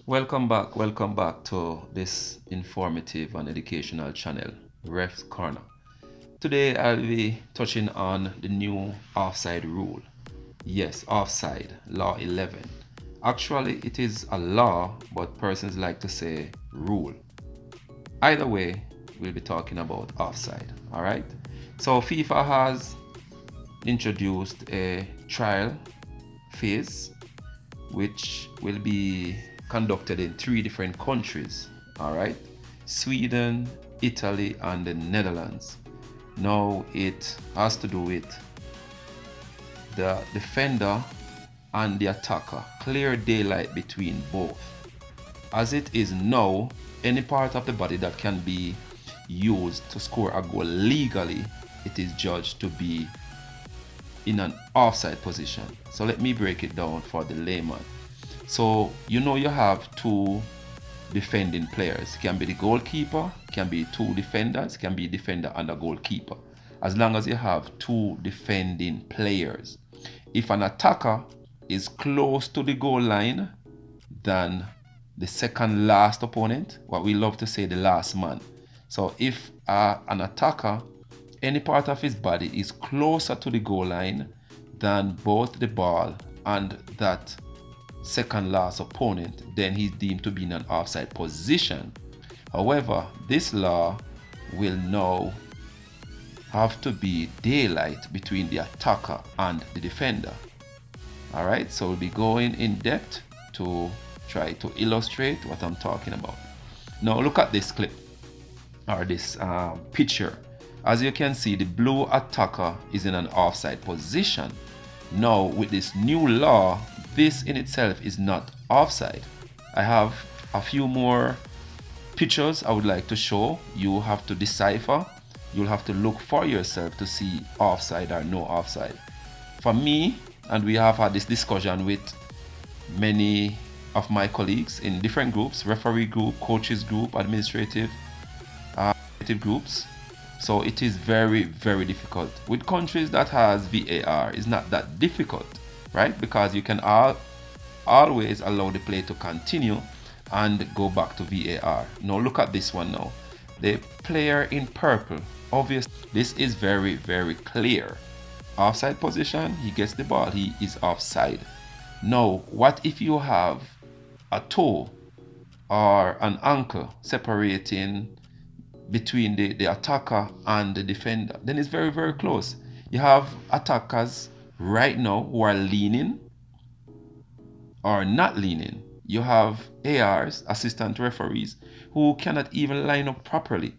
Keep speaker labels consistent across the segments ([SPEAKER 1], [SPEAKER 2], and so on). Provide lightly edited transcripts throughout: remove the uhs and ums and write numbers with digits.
[SPEAKER 1] Welcome back to this informative and educational channel, Ref's Corner. Today I'll be touching on the new offside rule. Yes, offside, law 11. Actually, it is a law, but persons like to say rule. Either way, we'll be talking about offside, all right? So FIFA has introduced a trial phase which will be conducted in three different countries, all right? Sweden, Italy, and the Netherlands. Now it has to do with the defender and the attacker, clear daylight between both. As it is now, any part of the body that can be used to score a goal legally, it is judged to be in an offside position. So let me break it down for the layman. So you have two defending players. It can be the goalkeeper, can be two defenders, can be defender and a goalkeeper. As long as you have two defending players. If an attacker is close to the goal line than the second last opponent, what we love to say the last man. So if an attacker, any part of his body is closer to the goal line than both the ball and that second last opponent, then he's deemed to be in an offside position. However, this law will now have to be daylight between the attacker and the defender. All right, so we'll be going in depth to try to illustrate what I'm talking about. Now look at this clip or this picture. As you can see, the blue attacker is in an offside position. Now with this new law, this in itself is not offside. I have a few more pictures I would like to show. You have to decipher. You'll have to look for yourself to see offside or no offside. For me, and we have had this discussion with many of my colleagues in different groups, referee group, coaches group, administrative groups. So it is very, very difficult. With countries that has VAR, it's not that difficult, right? Because you can always allow the play to continue and go back to VAR. Now look at this one now. The player in purple, obviously, this is very, very clear. Offside position, he gets the ball, he is offside. Now, what if you have a toe or an ankle separating between the attacker and the defender? Then it's very, very close. You have attackers right now who are leaning or not leaning. You have ARs, assistant referees, who cannot even line up properly.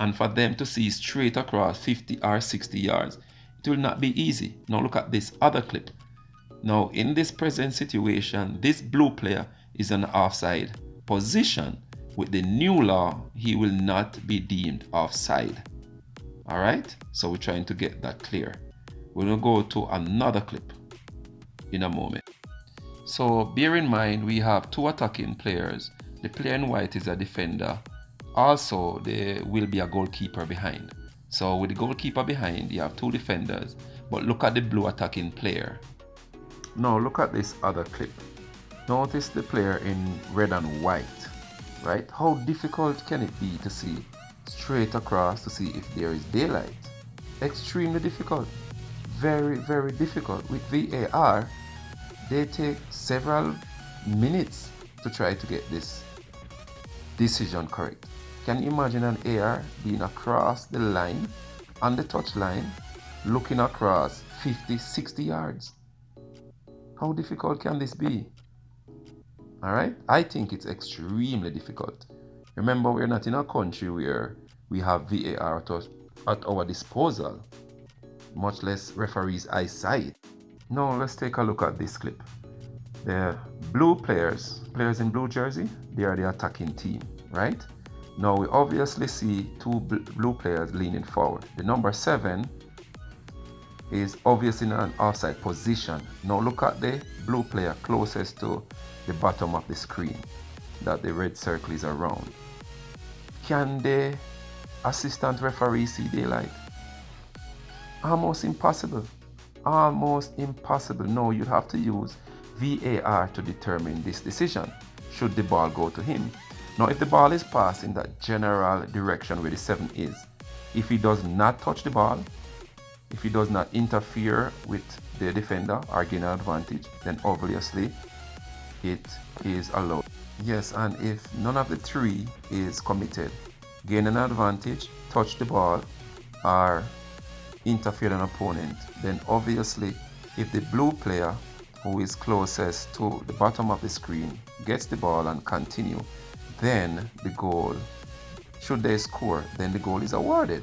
[SPEAKER 1] And for them to see straight across 50 or 60 yards, it will not be easy. Now look at this other clip. Now in this present situation, this blue player is an offside position. With the new law, he will not be deemed offside. All right, so we're trying to get that clear. We're going to go to another clip in a moment. So bear in mind, we have two attacking players. The player in white is a defender. Also, there will be a goalkeeper behind. So with the goalkeeper behind, you have two defenders. But look at the blue attacking player. Now look at this other clip. Notice the player in red and white. Right? How difficult can it be to see straight across to see if there is daylight? Extremely difficult. Very, very difficult. With VAR, they take several minutes to try to get this decision correct. Can you imagine an AR being across the line, on the touch line, looking across 50, 60 yards? How difficult can this be? All right, I think it's extremely difficult. Remember, we're not in a country where we have VAR at our disposal, much less referees' eyesight. Now let's take a look at this clip. The blue players in blue jersey, they are the attacking team, right? Now we obviously see two blue players leaning forward. The number 7 is obviously in an offside position. Now look at the blue player closest to the bottom of the screen that the red circle is around. Can the assistant referee see daylight? Almost impossible. Almost impossible. No, you'd have to use VAR to determine this decision. should the ball go to him. Now, if the ball is passed in that general direction where the 7 is, if he does not touch the ball, if he does not interfere with the defender or gain an advantage, then obviously it is allowed. Yes, and if none of the 3 is committed, gain an advantage, touch the ball, or interfere with an opponent, then obviously if the blue player who is closest to the bottom of the screen gets the ball and continue, then the goal, should they score, then the goal is awarded.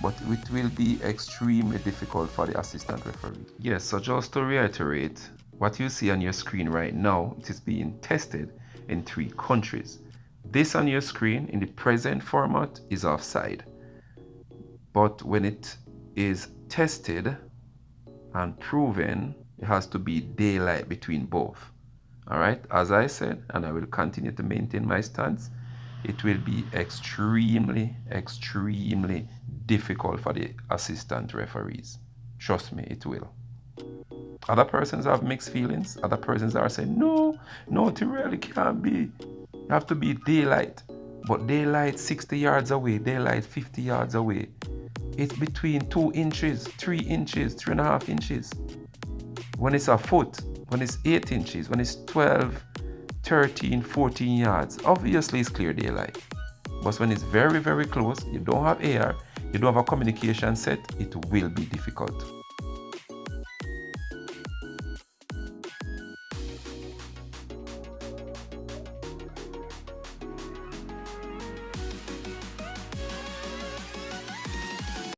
[SPEAKER 1] But it will be extremely difficult for the assistant referee. Yes, so just to reiterate, what you see on your screen right now, it is being tested in 3 countries. This on your screen in the present format is offside. But when it is tested and proven, it has to be daylight between both. All right, as I said, and I will continue to maintain my stance, it will be extremely difficult for the assistant referees. Trust me, it will. Other persons have mixed feelings. Other persons are saying, no, it really can't be. You have to be daylight. But daylight 60 yards away, daylight 50 yards away. It's between 2 inches, 3 inches, 3.5 inches. When it's a foot, when it's 8 inches, when it's 12, 13, 14 yards, obviously it's clear daylight. But when it's very close, you don't have air, you don't have a communication set, it will be difficult.